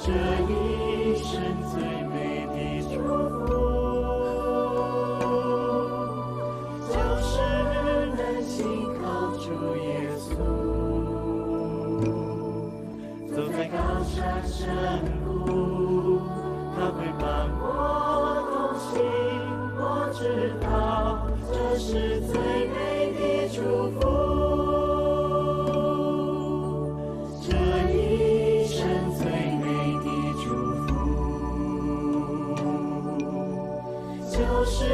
这一生最美的祝福，就是能信靠主耶稣，走在高山深谷，他会伴我同行，我知道这是最美的祝福。就是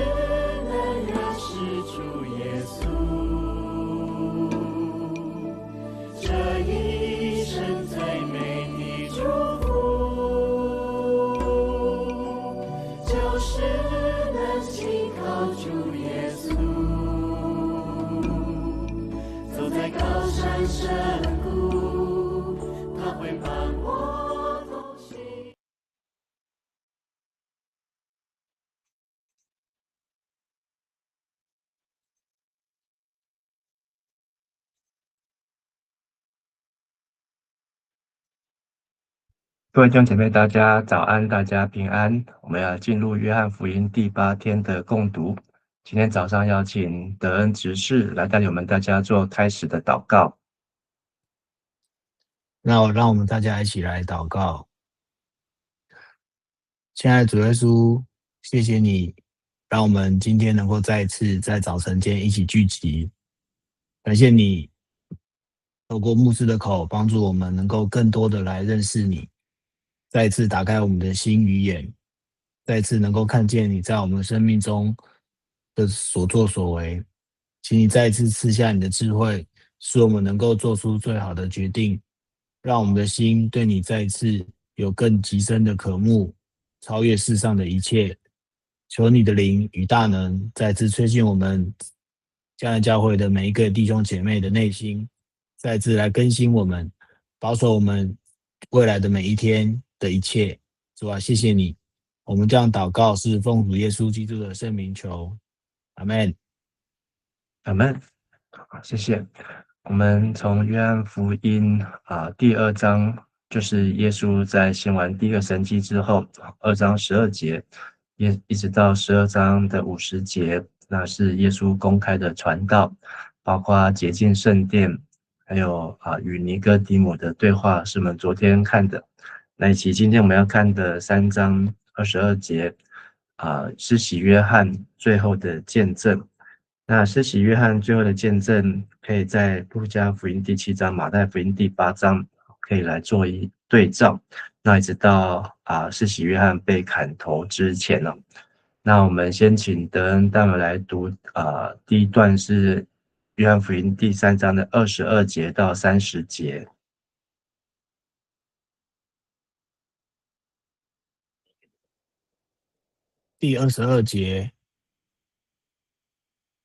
能认识主耶稣，这一生最美的祝福，就是能信靠主耶稣，走在高山深谷，他会伴我同行。各位弟兄姐妹，大家早安，大家平安。我们要进入约翰福音第8天的共读。今天早上要请德恩执事来带领我们大家做开始的祷告。那让我们大家一起来祷告。亲爱的主耶稣，谢谢你让我们今天能够再一次在早晨间一起聚集，感谢你透过牧师的口帮助我们能够更多的来认识你，再一次打开我们的心与眼，再一次能够看见你在我们生命中的所作所为。请你再一次赐下你的智慧，使我们能够做出最好的决定，让我们的心对你再一次有更极深的渴慕，超越世上的一切。求你的灵与大能再次吹进我们迦南教会的每一个弟兄姐妹的内心，再次来更新我们，保守我们未来的每一天的一切。主啊，谢谢你。我们这样祷告是奉主耶稣基督的圣名求，阿们。阿们。好，谢谢。我们从约翰福音第2章，就是耶稣在行完第一个神迹之后，2章12节，一直到12章的50节，那是耶稣公开的传道，包括洁净圣殿，还有与尼哥底母的对话，是我们昨天看的。那以及今天我们要看的3章22节，施洗约翰最后的见证。那施洗约翰最后的见证，可以在路加福音第7章、马太福音第8章可以来做一对照。那一直到施洗约翰被砍头之前呢，那我们先请德恩带我们来读第一段是约翰福音第3章的22节到30节。第22节，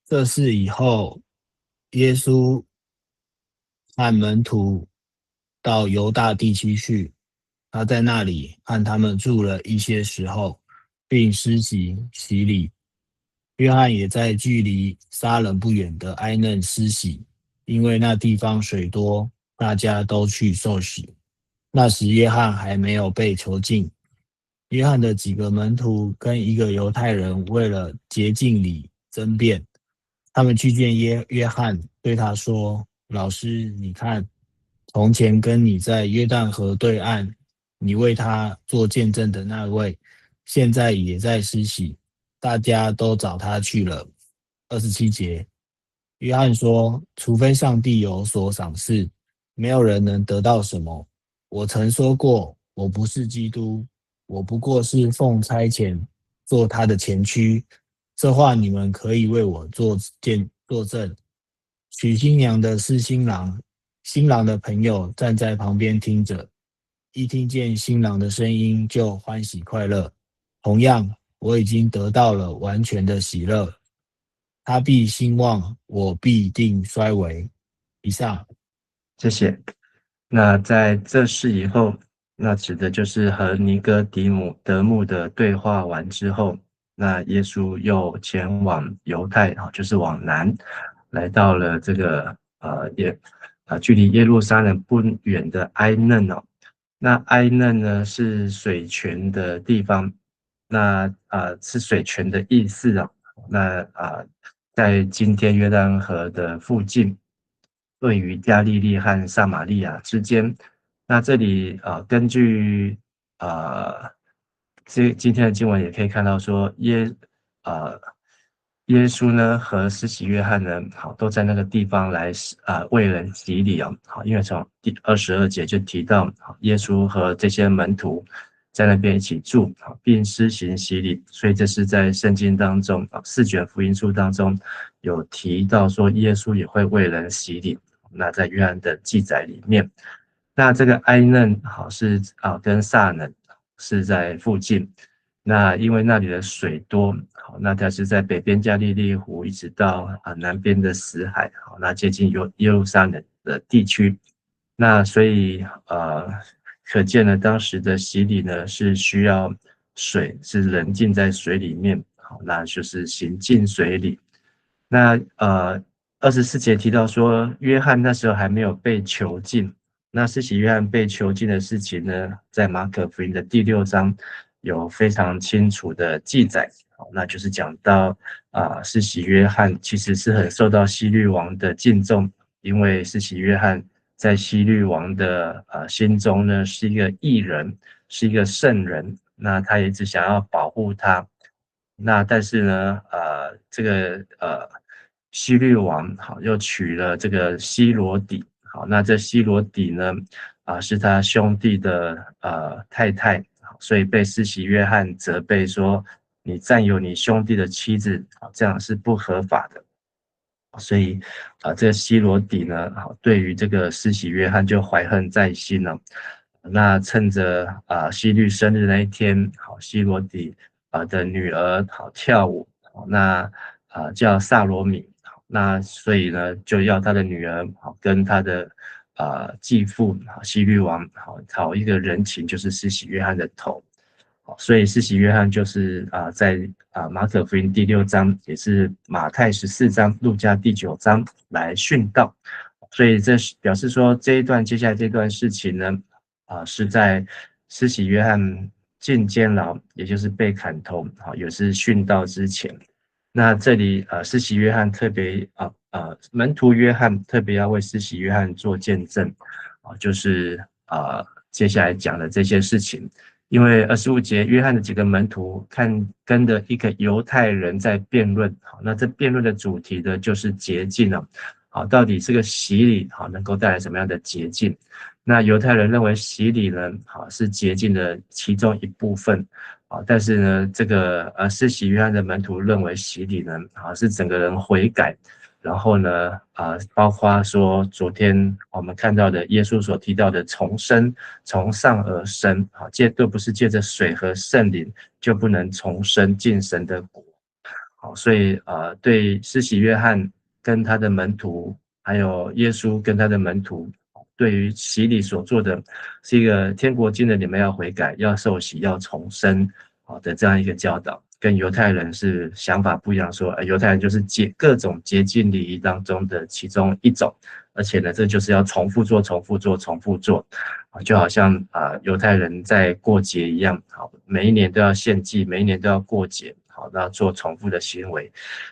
这事以后，耶稣和门徒到犹大地区去，他在那里和他们住了一些时候，并施行洗礼。约翰也在距离撒冷不远的埃嫩施洗，因为那地方水多，大家都去受洗。那时约翰还没有被囚禁。约翰的几个门徒跟一个犹太人为了洁净礼争辩，他们去见约翰，对他说：“老师，你看，从前跟你在约旦河对岸，你为他做见证的那位，现在也在施洗，大家都找他去了。”27节，约翰说：“除非上帝有所赏赐，没有人能得到什么。我曾说过，我不是基督，我不过是奉差遣做他的前驱。这话你们可以为我作证。”娶新娘的是新郎，新郎的朋友站在旁边听着，一听见新郎的声音就欢喜快乐。同样，我已经得到了完全的喜乐。他必兴旺，我必定衰微。以上。谢谢。那在这事以后，那指的就是和尼哥底母德牧的对话完之后，那耶稣又前往犹太，就是往南，来到了这个距离耶路撒冷不远的埃嫩。那埃嫩呢是水泉的地方，那是水泉的意思啊。那在今天约旦河的附近，位于加利利和撒玛利亚之间。那这里根据今天的经文也可以看到说耶稣呢和施洗约翰呢，都在那个地方来为人洗礼啊。因为从第22节就提到，耶稣和这些门徒在那边一起住，并施行洗礼，所以这是在圣经当中4卷福音书当中有提到说耶稣也会为人洗礼。那在约翰的记载里面，那这个埃嫩是跟撒冷是在附近。那因为那里的水多，那它是在北边加利利湖一直到南边的死海，那接近耶路撒冷的地区。那所以可见呢，当时的洗礼呢是需要水，是人浸在水里面，那就是行进水礼。那24节提到说，约翰那时候还没有被囚禁。那施洗约翰被囚禁的事情呢，在马可福音的第6章有非常清楚的记载。那就是讲到施洗约翰其实是很受到希律王的敬重，因为施洗约翰在希律王的心中呢是一个义人，是一个圣人，那他也一直想要保护他。那但是呢这个希律王又娶了这个希罗底。那这希罗底呢是他兄弟的太太，所以被施洗约翰责备说，你占有你兄弟的妻子，这样是不合法的。所以这个希罗底呢对于这个施洗约翰就怀恨在心了。那趁着希律生日那一天，希罗底的女儿跳舞，那叫萨罗米。那所以呢，就要他的女儿跟他的继父希律王讨一个人情，就是施洗约翰的头。所以施洗约翰就是在马可福音第6章，也是马太14章、路加第9章来殉道。所以这表示说，接下来这段事情呢，是在施洗约翰进监牢，也就是被砍头，也是殉道之前。那这里施洗约翰特别门徒约翰特别要为施洗约翰做见证，就是接下来讲的这些事情。因为25节约翰的几个门徒跟着一个犹太人在辩论，那这辩论的主题呢就是洁净了。到底这个洗礼能够带来什么样的洁净？那犹太人认为洗礼呢是洁净的其中一部分。但是呢，这个施洗约翰的门徒认为洗礼呢是整个人悔改，然后呢包括说昨天我们看到的耶稣所提到的重生，从上而生，都不是借着水和圣灵就不能重生进神的国。所以对施洗约翰跟他的门徒，还有耶稣跟他的门徒，对于洗礼所做的是一个天国进的你们要悔改，要受洗，要重生的这样一个教导，跟犹太人是想法不一样，说犹太人就是各种洁净礼仪当中的其中一种，而且呢这就是要重复做，就好像犹太人在过节一样，每一年都要献祭，每一年都要过节，那做重复的行为。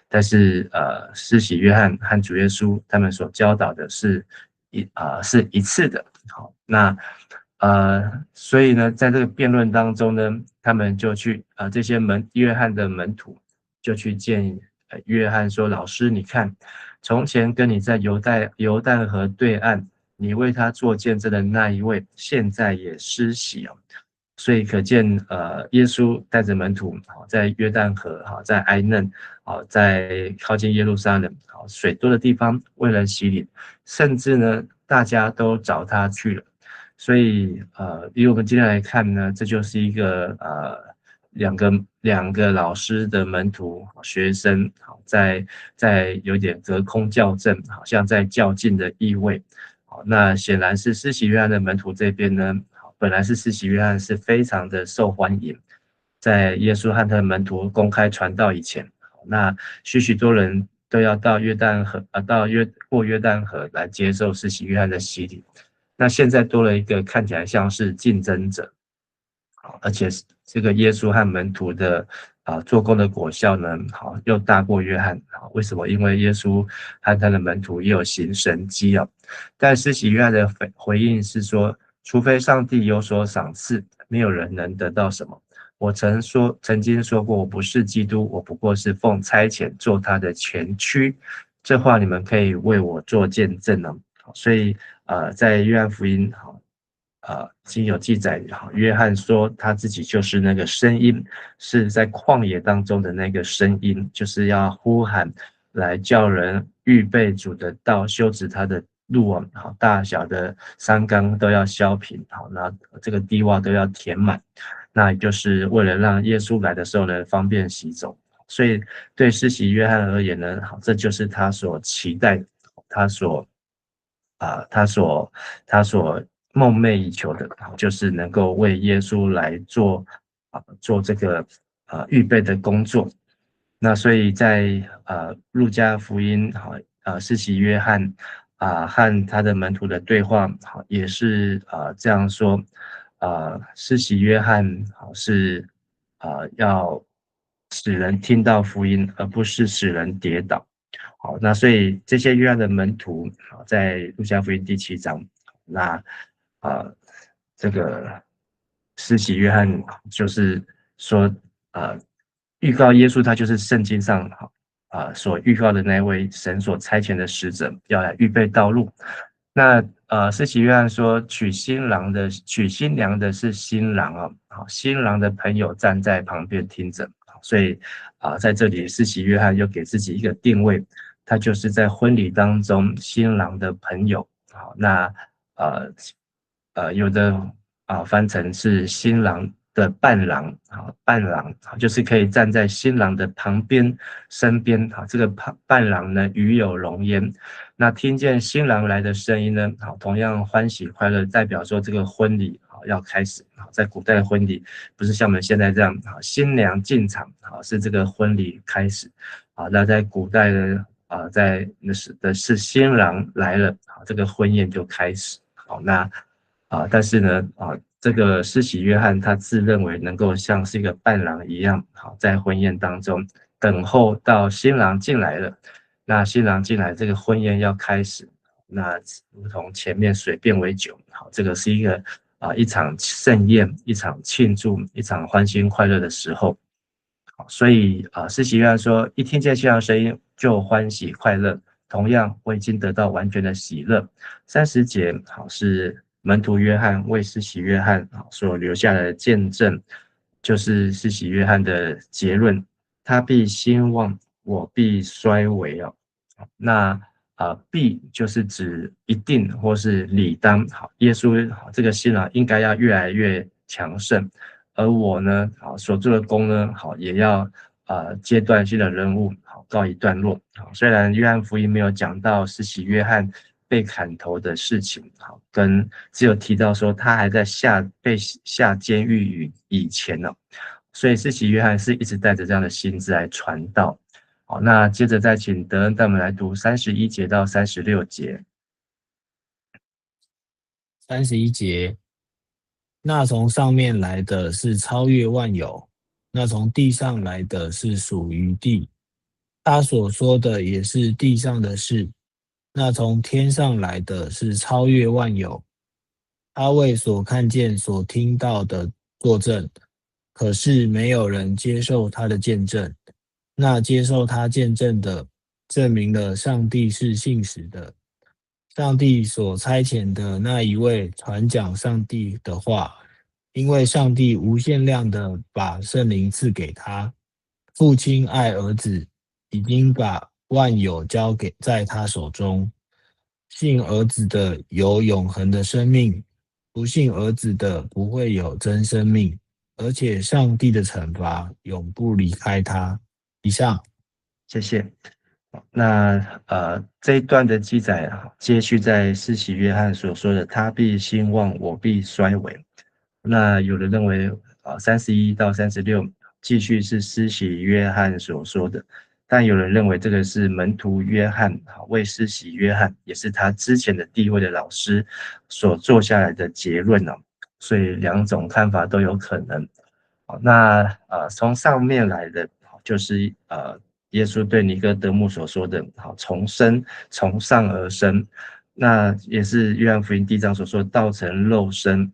但是施洗约翰和主耶稣他们所教导的是一次的。那所以呢，在这个辩论当中呢，他们就去这些约翰的门徒就去见约翰说：“老师，你看，从前跟你在犹旦河对岸，你为他做见证的那一位，现在也施洗哦。”所以可见耶稣带着门徒在约旦河在埃嫩在靠近耶路撒冷水多的地方为人洗礼，甚至呢大家都找他去了。所以以我们今天来看呢，这就是一个两个老师的门徒学生在有点隔空校正，好像在较劲的意味。那显然是施洗约翰的门徒这边呢，本来是施洗约翰是非常的受欢迎，在耶稣和他的门徒公开传道以前，那许多人都要到过约旦河来接受施洗约翰的洗礼。那现在多了一个看起来像是竞争者，而且这个耶稣和门徒的做工的果效呢，又大过约翰。为什么？因为耶稣和他的门徒也有行神迹啊。但施洗约翰的回应是说，除非上帝有所赏赐，没有人能得到什么。我曾经说过，我不是基督，我不过是奉差遣做他的前驱。这话你们可以为我做见证了。所以在约翰福音经有记载，约翰说他自己就是那个声音，是在旷野当中的那个声音，就是要呼喊来叫人预备主的道，修直他的路啊，大小的山冈都要削平，那这个低洼都要填满，那也就是为了让耶稣来的时候呢方便行走。所以对施洗约翰而言呢，这就是他所期待的，他所梦寐以求的，就是能够为耶稣来做这个预备的工作。那所以在路加福音施洗约翰和他的门徒的对话也是这样说，施洗约翰是要使人听到福音，而不是使人跌倒。好，那所以这些约翰的门徒在路加福音第7章，那这个施洗约翰就是说预告耶稣他就是圣经上所预告的那位神所差遣的使者，要来预备道路。那施洗约翰说娶新娘的是新郎新郎的朋友站在旁边听着。所以在这里施洗约翰又给自己一个定位，他就是在婚礼当中新郎的朋友。好，那有的翻成是新郎的伴郎，伴郎就是可以站在新郎的旁边身边。这个伴郎呢与有荣焉。那听见新郎来的声音呢，同样欢喜快乐，代表说这个婚礼要开始。在古代的婚礼不是像我们现在这样新娘进场是这个婚礼开始。那在古代的是新郎来了，这个婚宴就开始。那但是呢这个施洗约翰他自认为能够像是一个伴郎一样，在婚宴当中等候到新郎进来了。那新郎进来，这个婚宴要开始，那如同前面水变为酒，这个是一场盛宴，一场庆祝，一场欢欣快乐的时候。所以施洗约翰说，一听见新郎声音就欢喜快乐。同样，我已经得到完全的喜乐。30节是门徒约翰为施洗约翰所留下的见证，就是施洗约翰的结论：他必兴旺，我必衰微。那必就是指一定或是理当。耶稣这个新郎应该要越来越强盛，而我呢所做的工呢也要阶段性的任务告一段落。虽然约翰福音没有讲到施洗约翰被砍头的事情，只有提到说他还在被下监狱以前呢，所以施洗约翰是一直带着这样的心志来传道。好，那接着再请德恩带我们来读31节到36节。31节，那从上面来的是超越万有，那从地上来的是属于地。他所说的也是地上的事，那从天上来的是超越万有。他为所看见、所听到的作证，可是没有人接受他的见证。那接受他见证的，证明了上帝是信实的。上帝所差遣的那一位传讲上帝的话，因为上帝无限量的把圣灵赐给他。父亲爱儿子，已经把万有交给在他手中。信儿子的有永恒的生命，不信儿子的不会有真生命，而且上帝的惩罚永不离开他。以上，谢谢。那这一段的记载接续在施洗约翰所说的他必兴旺，我必衰微。那有人认为31到36继续是施洗约翰所说的但有人认为这个是门徒约翰为施洗约翰，也是他之前的第一位的老师所做下来的结论哦，所以两种看法都有可能。那从上面来的就是耶稣对尼哥德慕所说的重生，从上而生，那也是约翰福音第1章所说的道成肉身，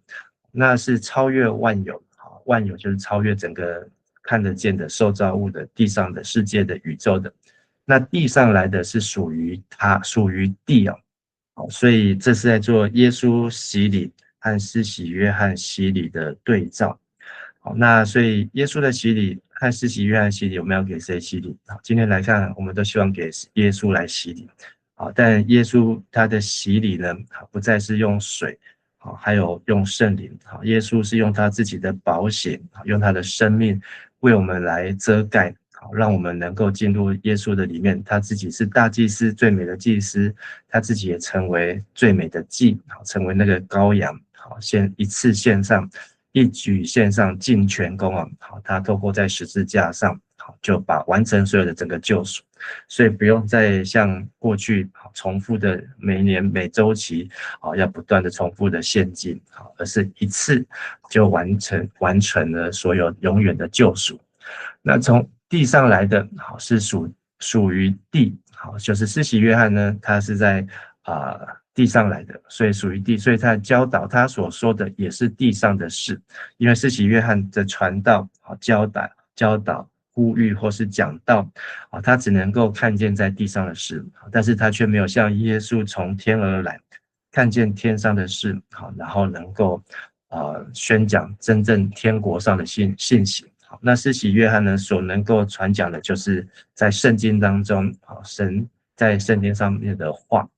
那是超越万有，万有就是超越整个看得见的受造物的地上的世界的宇宙的，那地上来的是属于他，属于地哦，所以这是在做耶稣洗礼和施洗约翰洗礼的对照。好，那所以耶稣的洗礼和施洗约翰洗礼，我们要给谁洗礼？好，今天来看，我们都希望给耶稣来洗礼。好，但耶稣他的洗礼呢，不再是用水，好，还有用圣灵。好，耶稣是用他自己的宝血，用他的生命为我们来遮盖，好，让我们能够进入耶稣的里面。他自己是大祭司，最美的祭司，他自己也成为最美的祭，好，成为那个羔羊，好，一次献上。一举献上尽全功啊！好，他透过在十字架上，好就把完成所有的整个救赎，所以不用再像过去重复的每年每周期要不断的重复的献祭，而是一次就完成了所有永远的救赎。那从地上来的好是属于地，好就是施洗约翰呢，他是在地上来的，所以属于地，所以他教导他所说的也是地上的事，因为施洗约翰的传道、教导、呼吁或是讲道，他只能够看见在地上的事，但是他却没有像耶稣从天而来，看见天上的事，然后能够宣讲真正天国上的信息。那施洗约翰呢，所能够传讲的就是在圣经当中，神在圣经上面的话。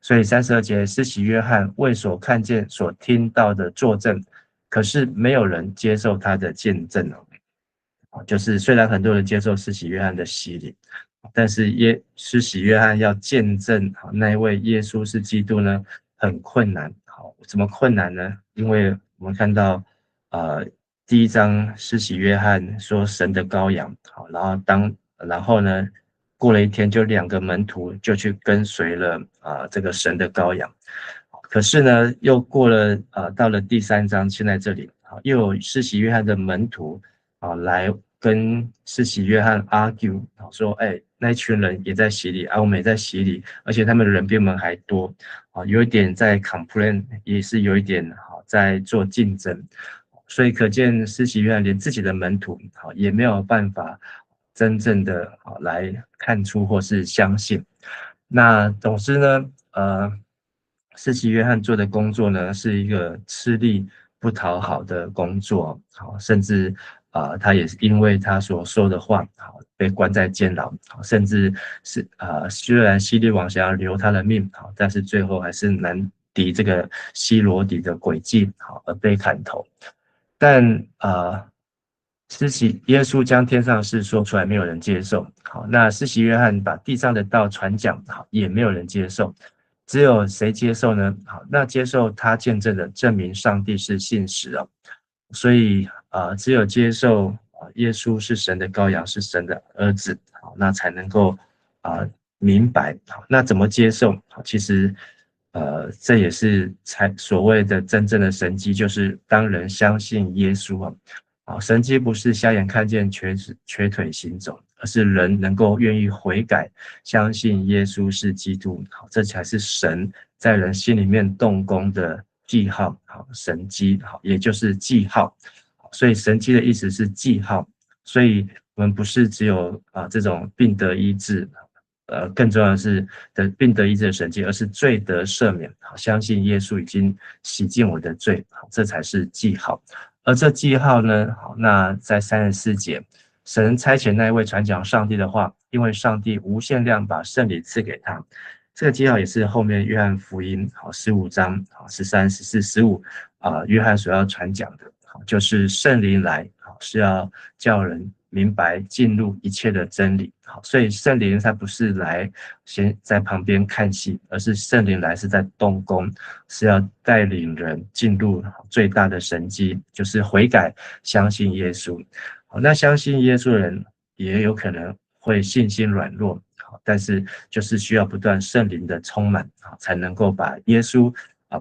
所以32节，施洗约翰为所看见、所听到的作证，可是没有人接受他的见证哦。就是虽然很多人接受施洗约翰的洗礼，但是施洗约翰要见证那一位耶稣是基督呢，很困难。好，怎么困难呢？因为我们看到第1章施洗约翰说神的羔羊，好，然后呢？过了1天，就2个门徒就去跟随了这个神的羔羊。可是呢，又过了到了第3章，现在这里又有施洗约翰的门徒来跟施洗约翰 argue 说，那一群人也在洗礼我们也在洗礼，而且他们的人比我们还多有一点在 complain， 也是有一点在做竞争。所以可见施洗约翰连自己的门徒也没有办法真正的来看出或是相信。那总之呢，施洗约翰做的工作呢，是一个吃力不讨好的工作，甚至他也是因为他所说的话，被关在监牢，甚至是虽然希律王想要留他的命，但是最后还是难敌这个希罗底的诡计，而被砍头。但耶稣将天上的事说出来，没有人接受。好，那施洗约翰把地上的道传讲，也没有人接受。只有谁接受呢？好，那接受他见证的，证明上帝是信实哦。所以只有接受耶稣是神的羔羊，是神的儿子，好，那才能够明白。好，那怎么接受？好，其实这也是所谓的真正的神迹，就是当人相信耶稣啊。好，神迹不是瞎眼看见、瘸腿行走，而是人能够愿意悔改，相信耶稣是基督。好，这才是神在人心里面动工的记号。好，神迹，好，也就是记号。所以神迹的意思是记号。所以我们不是只有这种病得医治，更重要的是病得医治的神迹，而是罪得赦免。好，相信耶稣已经洗净我的罪，好，这才是记号。而这记号呢，好，那在34节，神差遣那一位传讲上帝的话，因为上帝无限量把圣灵赐给他。这个记号也是后面约翰福音15章13、14、15约翰所要传讲的，就是圣灵来是要叫人明白进入一切的真理。好，所以圣灵他不是来先在旁边看戏，而是圣灵来是在动工，是要带领人进入最大的神迹，就是悔改相信耶稣。好，那相信耶稣的人也有可能会信心软弱，但是就是需要不断圣灵的充满，才能够把耶稣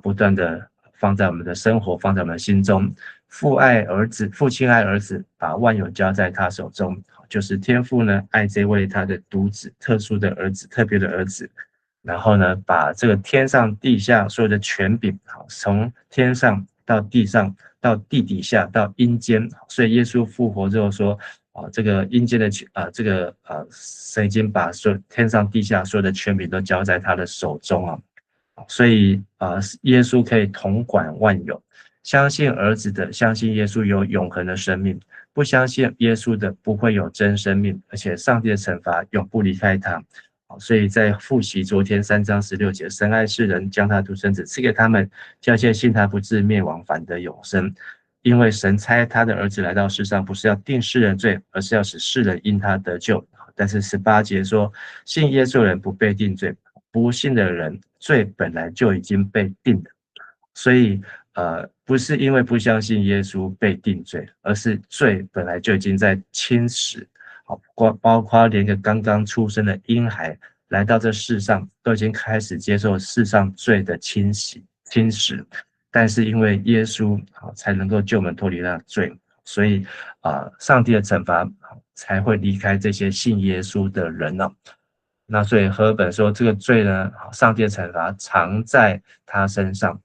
不断的放在我们的生活，放在我们的心中。父爱儿子，父亲爱儿子，把万有交在他手中，就是天父呢爱这位他的独子，特殊的儿子，特别的儿子。然后呢，把这个天上地下所有的权柄，从天上到地上，到地底下，到阴间。所以耶稣复活之后说，这个阴间的神已经把所有天上地下所有的权柄都交在他的手中啊。所以耶稣可以统管万有。相信儿子的，相信耶稣有永恒的生命；不相信耶稣的，不会有真生命，而且上帝的惩罚永不离开他。所以在复习昨天3章16节，神爱世人，将他独生子赐给他们，叫一切信他不至灭亡，反得永生。因为神差他的儿子来到世上，不是要定世人罪，而是要使世人因他得救。但是18节说，信耶稣的人不被定罪，不信的人罪本来就已经被定了。所以不是因为不相信耶稣被定罪，而是罪本来就已经在侵蚀。包括连个刚刚出生的婴孩来到这世上，都已经开始接受世上罪的侵蚀。但是因为耶稣才能够救我们脱离那罪，所以上帝的惩罚才会离开这些信耶稣的人呢。那所以和合本说，这个罪呢，上帝的惩罚常在他身上。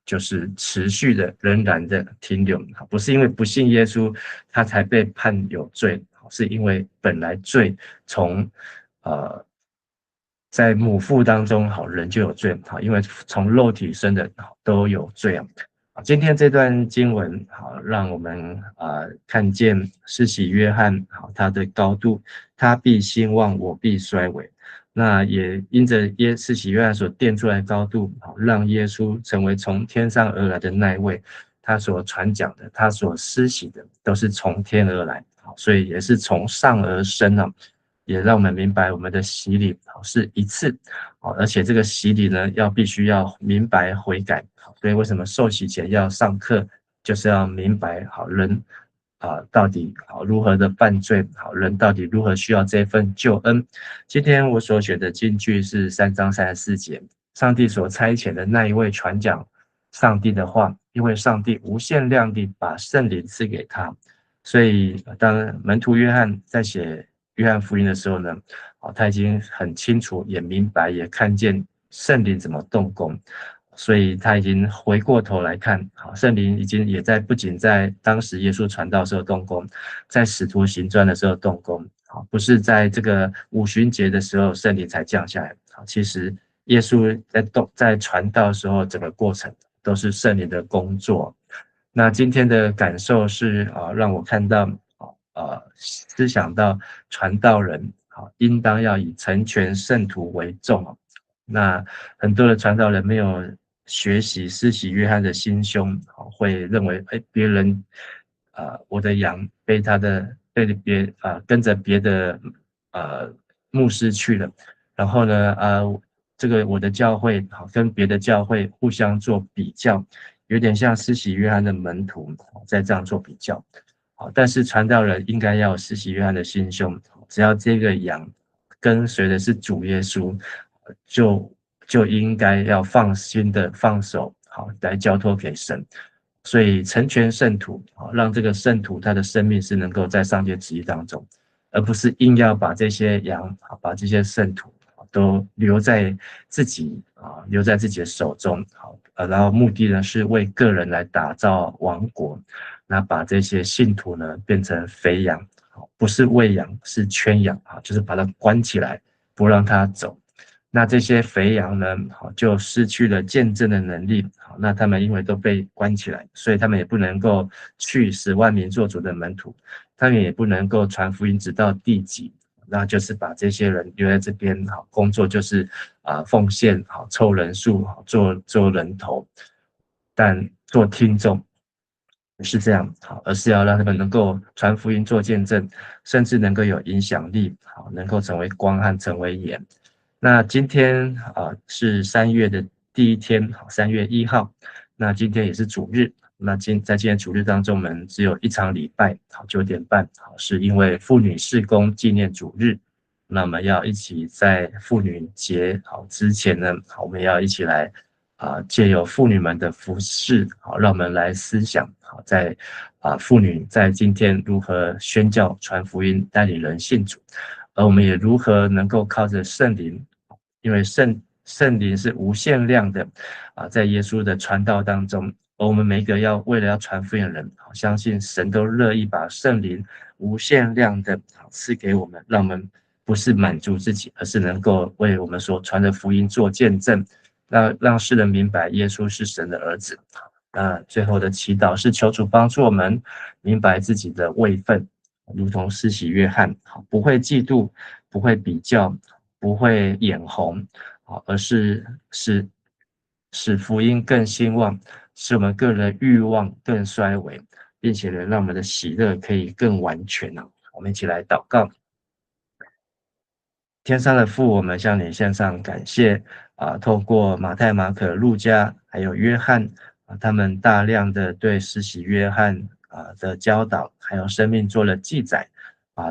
就是持续的、仍然的停留，不是因为不信耶稣他才被判有罪，是因为本来罪从在母腹当中人就有罪，因为从肉体生的都有罪啊。今天这段经文让我们看见施洗约翰他的高度，他必兴旺，我必衰微。那也因着施洗约翰所奠出来的高度，让耶稣成为从天上而来的那一位，他所传讲的，他所施洗的，都是从天而来，所以也是从上而生啊，也让我们明白我们的洗礼是一次，而且这个洗礼呢，必须要明白悔改，所以为什么受洗前要上课，就是要明白人到底如何的犯罪，人到底如何需要这份救恩。今天我所选的金句是3章34节，上帝所差遣的那一位传讲上帝的话，因为上帝无限量地把圣灵赐给他，所以当门徒约翰在写约翰福音的时候呢，他已经很清楚，也明白，也看见圣灵怎么动工，所以他已经回过头来看，圣灵已经也不仅在当时耶稣传道的时候动工，在使徒行传的时候动工，不是在这个五旬节的时候圣灵才降下来。其实耶稣在传道的时候，整个过程都是圣灵的工作。那今天的感受是让我看到思想到传道人应当要以成全圣徒为重。那很多的传道人没有学习施洗约翰的心胸，会认为别人我的羊被跟着别的牧师去了，然后呢这个我的教会跟别的教会互相做比较，有点像施洗约翰的门徒在这样做比较。但是传道人应该要有施洗约翰的心胸，只要这个羊跟随的是主耶稣，就应该要放心的放手来交托给神。所以成全圣徒，让这个圣徒他的生命是能够在上帝的旨意当中，而不是硬要把这些羊把这些圣徒都留在自己的手中，然后目的呢是为个人来打造王国，那把这些信徒呢变成肥羊，不是喂养，是圈养，就是把它关起来，不让它走。那这些肥羊呢就失去了见证的能力，那他们因为都被关起来，所以他们也不能够去使万民做主的门徒，他们也不能够传福音直到地极，那就是把这些人留在这边，工作就是奉献，凑人数，做人头，但做听众不是这样，而是要让他们能够传福音做见证，甚至能够有影响力，能够成为光和成为盐。那今天是3月的第一天，3月1号，那今天也是主日，那在今天主日当中，我们只有一场礼拜，9点半，是因为妇女事工纪念主日。那我们要一起在妇女节之前呢，我们要一起来借由妇女们的服事，让我们来思想在妇女在今天如何宣教、传福音、带领人信主，而我们也如何能够靠着圣灵，因为圣灵是无限量的在耶稣的传道当中，而我们每一个为了要传福音的人，相信神都乐意把圣灵无限量的赐给我们，让我们不是满足自己，而是能够为我们所传的福音做见证，让世人明白耶稣是神的儿子。最后的祈祷是求主帮助我们明白自己的位分，如同施洗约翰，不会嫉妒，不会比较，不会眼红，而是使福音更兴旺，使我们个人的欲望更衰微，并且能让我们的喜乐可以更完全。我们一起来祷告。天上的父，我们向你献上感谢透过马太、马可、路加还有约翰他们大量的对施洗约翰的教导还有生命做了记载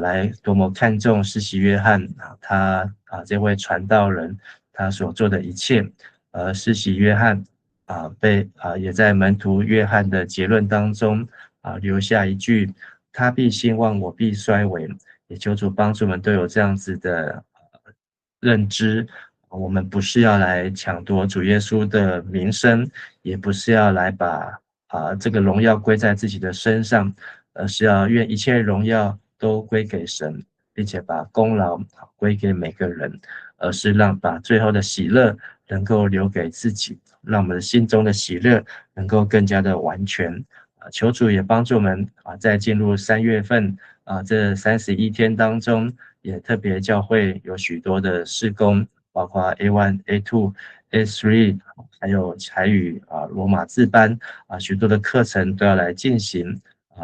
来多么看重施洗约翰他这位传道人他所做的一切，施洗约翰也在门徒约翰的结论当中留下一句：他必兴旺，我必衰微。也求主帮助我们都有这样子的认知，我们不是要来抢夺主耶稣的名声，也不是要来把这个荣耀归在自己的身上，而是要愿一切荣耀都归给神，并且把功劳归给每个人，而是把最后的喜乐能够留给自己，让我们的心中的喜乐能够更加的完全。求主也帮助我们在进入3月份这31天当中，也特别教会有许多的事工，包括 A1、A2、A3， 还有才语罗马字班许多的课程都要来进行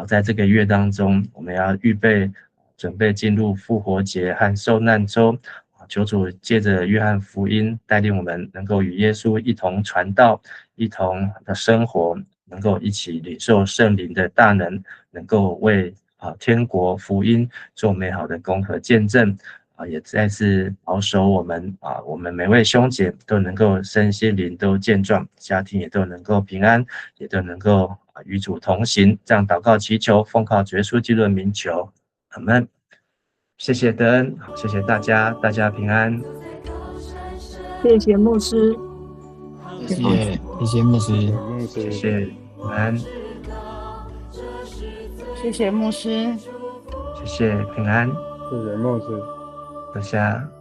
在这个月当中，我们要准备进入复活节和受难周。求主借着约翰福音带领我们能够与耶稣一同传道，一同的生活，能够一起领受圣灵的大能，能够为天国福音做美好的功和见证也再次保守我们我们每位兄姐都能够身心灵都健壮，家庭也都能够平安，也都能够与主同行。这样祷告祈求，奉靠主耶稣基督的名求，阿们。谢谢德恩，谢谢大家，大家平安。谢谢牧师，谢谢牧师，谢谢平安，谢谢牧师，谢谢平安，谢谢牧师，大家。